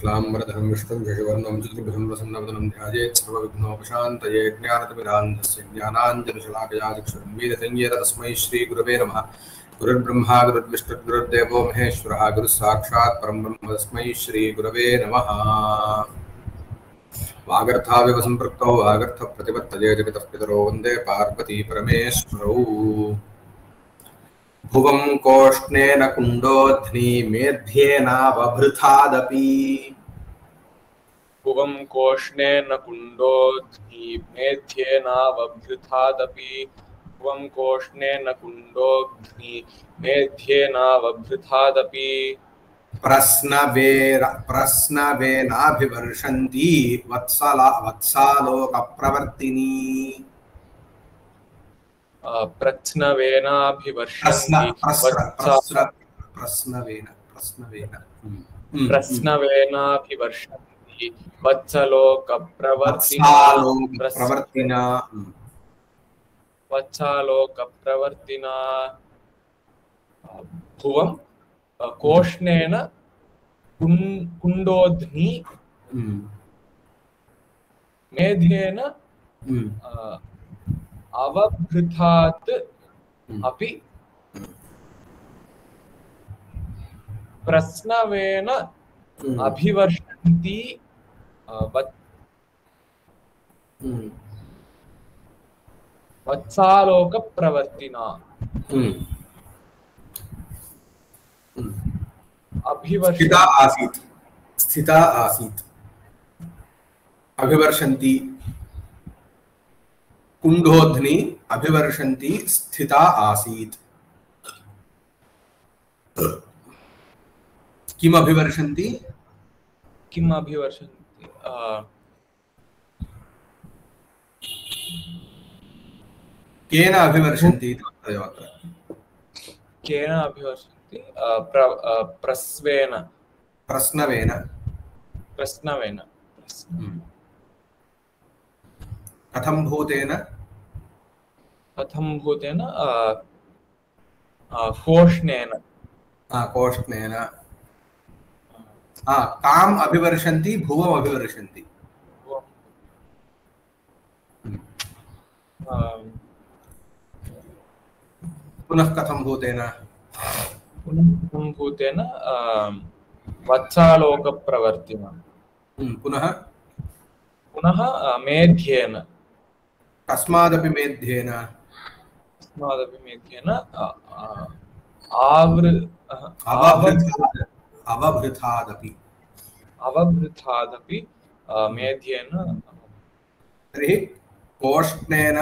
क्लाम्बरधरं विष्णुं शशिवर्णं चतुर्भुजं प्रसन्नवदनं ध्यायेत् सर्वविघ्नोपशान्तये ज्ञानतिमिरान्धस्य ज्ञानाञ्जनशलाकया चक्षुरुन्मीलितं तस्मै श्रीगुरवे नमः। गुरुर्ब्रह्मा गुरुर्विष्णुर्गुरुर्देवो महेश्वरः गुरुस्साक्षात् परं ब्रह्म तस्मै श्रीगुरवे नमः। वागर्थाविव सम्पृक्तौ वागर्थप्रतिपत्तये जगतः पितरो वन्दे पार्वती परमेश्वरौ। भुवं कोष्णेन कुण्डोऽध्नि मेध्येनावभृथादपि। भुवं कोष्णेन कुण्डोऽध्नि मेध्येनावभृथादपि। भुवं कोष्णेन कुण्डोऽध्नि मेध्येनावभृथादपि। प्रश्नवेनाभिवर्षन्ति वत्सालोकप्रवर्तिनी। प्रश्नवेनाभिवर्षन्ति वत्सालोकप्रवर्तिना। भुवं कोष्णेन कुण्डोऽध्नि मेध्येन अवभृथात् अपि। प्रश्नवेन अभिवर्षन्ति वत्सालोकप्रवर्तिना। स्थिता आसीत् अभिवर्षन्ति कुण्डोऽध्नि अभिवर्षन्ति स्थिता आसीत्। किम् अभिवर्षन्ति? किम् अभिवर्षन्ति? केन अभिवर्षन्ति? केन अभिवर्षन्ति? प्रश्नवेन। कथं भूतेन? कोष्णेन। कोष्णेन। काम् अभिवर्षन्ति भुवम् अभिवर्षन्ति। पुनः कथं भूतेन? वत्सालोकप्रवर्तिना। पुनः मेध्येन। कस्मादपि मेध्येन? अवभृथादपि मेध्येन। तर्हि कोष्णेन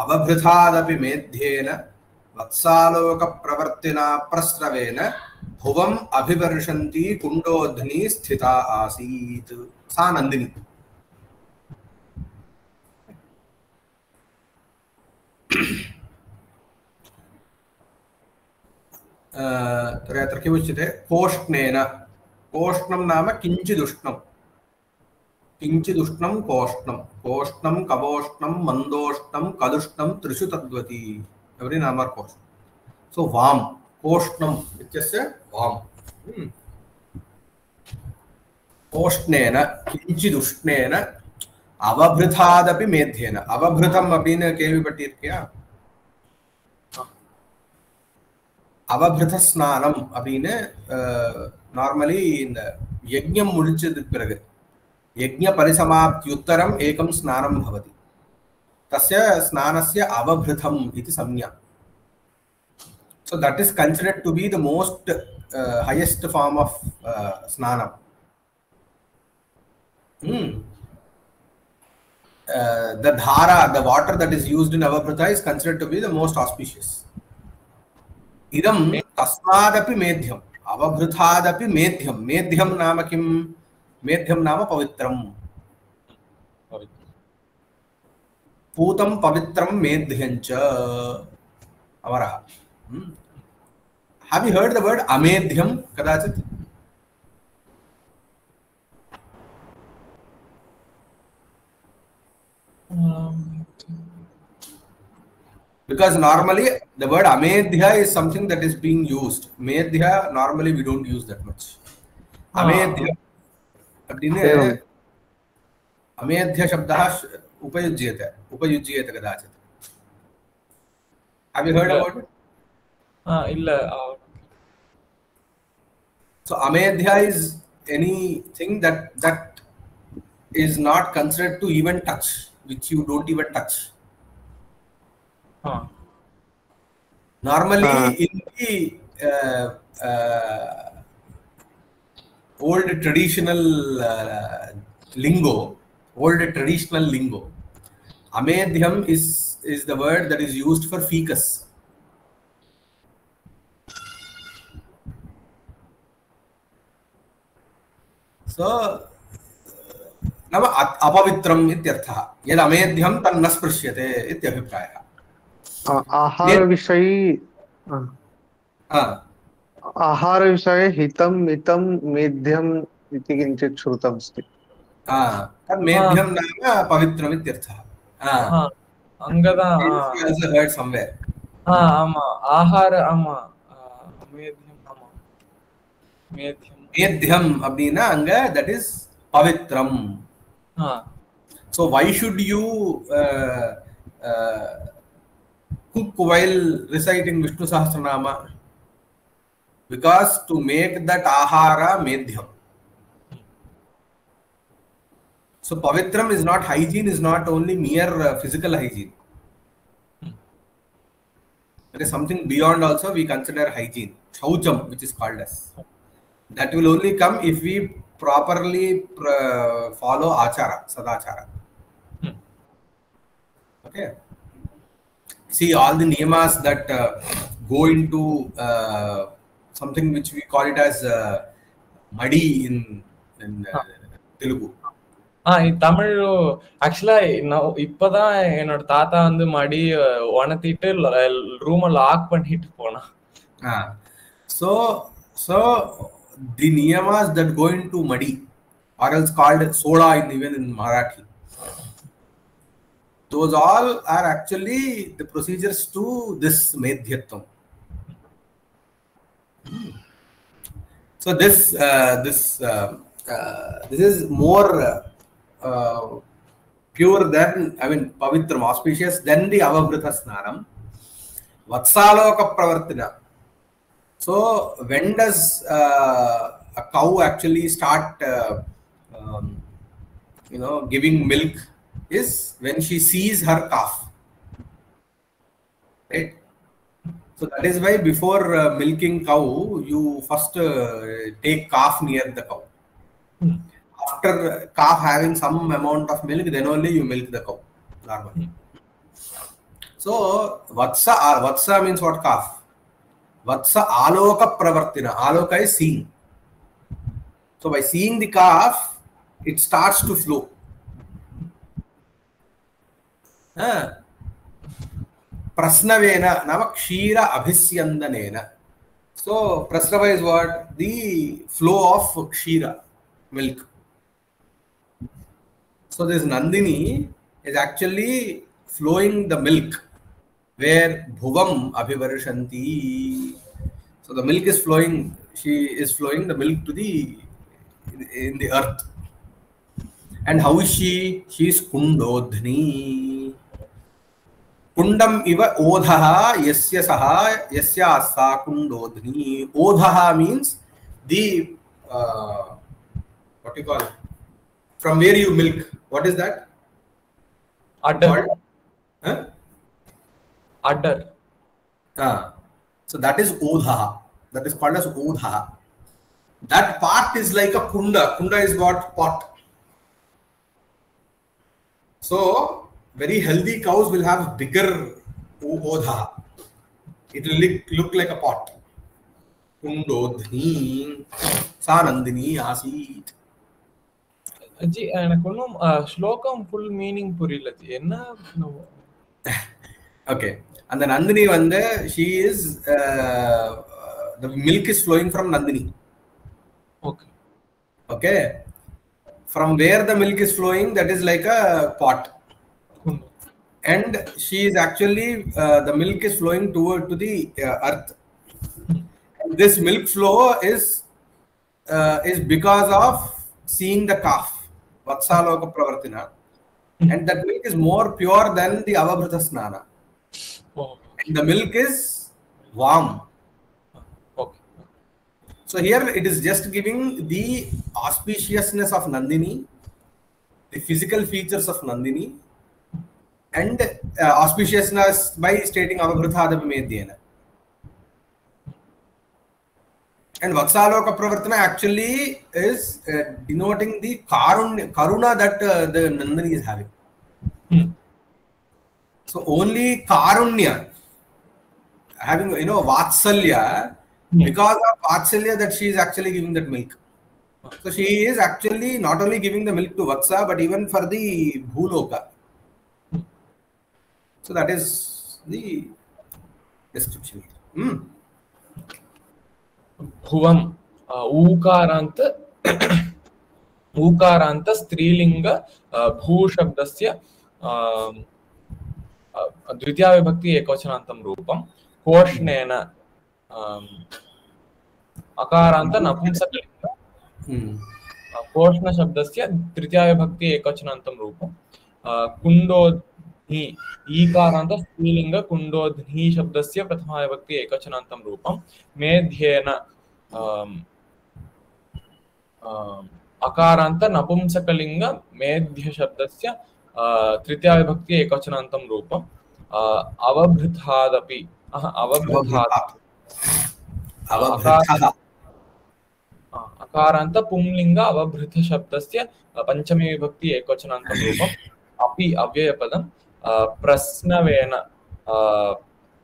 अवभृथादपि मेध्येन वत्सालोकप्रवर्तिना प्रस्रवेन भुवम् अभिवर्षन्ति कुण्डोऽध्नि स्थिता आसीत्। सा नन्दिनी। अत्र किमुच्यते? कोष्णेन। कोष्णं नाम किञ्चिदुष्णं। किञ्चिदुष्णं कोष्णं। कोष्णं कवोष्णं मन्दोष्णं कदुष्णं त्रिषु तद्वति। Every number कोष्ण। सो वाम कोष्णम इत्यस्य वाम। कोष्णेन किञ्चिदुष्णेन अवभृथादपि मेध्येन। अवभृतम् अपि न केळिपट्टिरुक्किया? அவபிருதஸ்நானம் அப்படின்னு நார்மலி இந்த யஜ்ஞம் முடிச்சதுக்கு பிறகு யஜ்ஞ பரிசமாப்தியுத்தரம் ஏகம் ஸ்நானம் பவதி. தஸ்ய ஸ்நானஸ்ய அவபிருதம் இது சம்ஞா. So that is considered to be the most highest form of snanam. The dhara, the water that is used in avabhrita is considered to be the most auspicious. इदं तस्मादपि मेध्यम् अवभृथादपि मेध्यं। मेध्यं नाम किं? मेध्यं नाम पवित्रं। पूतं पवित्रं मेध्यं च अमरः। Have you heard the word अमेध्यं कदाचित्? Because normally the word amedhya is something that is being used. Medhya normally we don't use that much. Amedhya அப்படின்னு अमेध्य शब्दः उपयुज्येते कदाचित्. Have you heard about it? illa. So amedhya is anything that is not considered to even touch, which you don't even touch. Normally in the old traditional lingo, amedhyam is the word that is used for fecus. So नाम अपवित्रम् इत्यर्थः. यद् अमेध्यं तन्न स्पृश्यते इत्यभिप्रायः. आहारविषये हितं मितं मेध्यम् इति किञ्चित् श्रुतमस्ति. तद् मेध्यं नाम पवित्रम् इत्यर्थः. Angada also heard somewhere. ஆமா ஆகார ஆமா மேத்யம் ஆமா மேத்யம் அப்படினா அங்க that is pavitram. So why should you cook while reciting Vishnu Sahasranama? Because to make that ahara medhyam. So pavitram is not hygiene, is not only mere physical hygiene. There is something beyond also we consider hygiene. Shaucham, which is called as. That will only come if we properly follow achara, sadachara. Okay. See, all the niyamas that go into something which we call it as madi in Telugu. Tamil ஆக்சுவலா இப்பதான் என்னோட தாத்தா வந்து மடி உணர்த்திட்டு ரூமை lock பண்ணிட்டு போனா. So the niyamas that go into madi, or else called soda even in Marathi, those all are actually the procedures to this medhyatvam. So this is more pure than, pavitram, auspicious than the avabhrita snanam. Vatsaloka pravartina. So when does a cow actually start giving milk is when she sees her calf, right? So that is why before milking cow you first take calf near the cow. After calf having some amount of milk, then only you milk the cow normally. So vatsa means what? Calf. Vatsa aloka pravartina. Aloka is seeing. So by seeing the calf, it starts to flow. Prasnavena nama kshira abhisyandanena. So prasnava is what? The flow of kshira, milk. So this Nandini is actually flowing the milk where bhuvam abhivarshanti. So the milk is flowing, she is flowing the milk to in the earth. And how is she? She is kundodhni. Kundam iva odhaha yasya saha yasya asa kundodhni. Odhaha means the what do you call it? From where you milk. What is that? Udder. Udder. So that is odhaha. That is called as odhaha. That part is like a kunda. Kunda is what? Pot. So very healthy cows will have bigger odhaha. It will look like a pot. Kundodhni sa Nandini asit. G எனக்கு ஒன்றும் ஸ்லோகம் full meaning புரியல G என்ன. Okay, அந்த நந்தினி வந்து she is the milk is flowing from Nandini. Okay, from where the milk is flowing, that is like a pot. And she is actually the milk is flowing to the earth. And this milk flow is because of seeing the calf, Vatsaloka Pravartina, and that milk is more pure than the Avabhrita Snana. Oh, And the milk is warm. okay. So here it is just giving the auspiciousness of Nandini, the physical features of Nandini, and auspiciousness by stating Avabhrithadapi Medyena. And Vatsaloka Pravartana actually is denoting the karuna that the Nandini is having. So only karunya, having, Vatsalya, because of Vatsalya that she is actually giving that milk. So she is actually not only giving the milk to Vatsa, but even for the Bhuloka. So that is the description. भुवम ऊकारांत स्त्रीलिंग भू शब्दस्य द्वितीया विभक्ति एकवचनान्तं रूपं कोष्णेन अकारांत नपुंसकलिंग कोष्ण शब्दस्य तृतीया विभक्ति एकवचनान्तं रूपं कुंडोध्नि ईकारांत स्त्रीलिंग कुंडोध्नि शब्दस्य प्रथमा विभक्ति एकवचनान्तं रूपं मेध्येन अकारांत नपुंसकलिंग मेध्य शब्दस्य तृतीया विभक्ति एकवचनान्तं रूपं अवभृतादपि अकारांत पुंलिंग अवभृत शब्दस्य पंचमी विभक्ति एकवचनान्तं रूपम् अपि अव्ययपदं प्रश्नवेन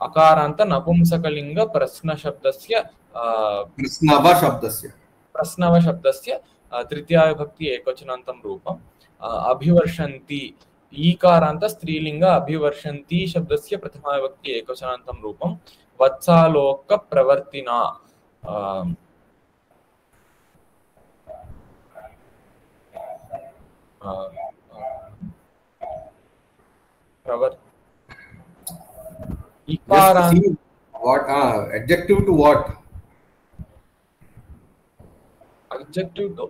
अकारांत नपुंसकलिंग प्रश्न शब्दस्य प्रश्नव शब्दस्य तृतीया विभक्ति एकवचनान्तं रूपम् अभिवर्षन्ति ईकारांत स्त्रीलिंग अभिवर्षन्ति शब्दस्य प्रथमा विभक्ति एकवचनान्तं रूपं वत्सालोक प्रवर्तिना What adjective to what? Adjective to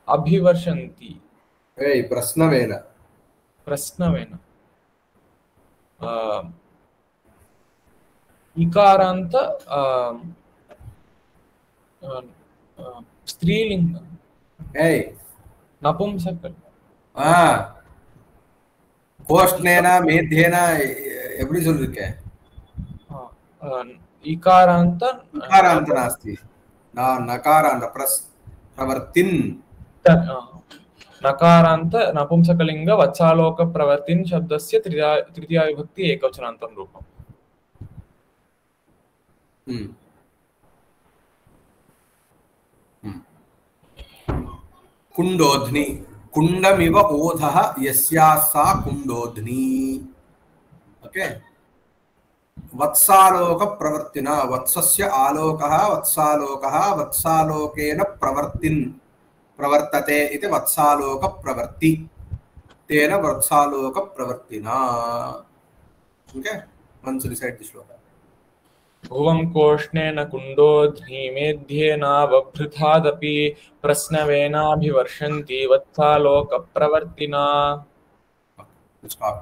अभिवर्षन्ति प्रश्नवेन इकारांत स्त्रीलिंग नपुंसकलिंग கோஷ்ணேனா மேத்யேனா எப்படி சொல்லிருக்கே इकारांत नास्ति नकारांत प्रवर्तिन् नकारांत नपुंसकलिंग वत्सालोक प्रवर्तिन् शब्दस्य तृतीया विभक्ति एकवचनान्तं रूपम् कुंडोध्नि कुंडमिव ओधः यस्याः सा कुंडोध्नि. ओके. वत्सालोक प्रवर्तिना वत्सस्य आलोकः वत्सालोकः वत्सालोकेन प्रवर्तते इति वत्सालोक प्रवर्ति तेन वत्सालोक प्रवर्तिना. Okay. once recite the shloka. भुवं कोष्णेन कुंडोध्नि मेध्येनावभृतादपि प्रश्नवेनाभिवर्षन्ति वत्सालोक प्रवर्तिना. Stop.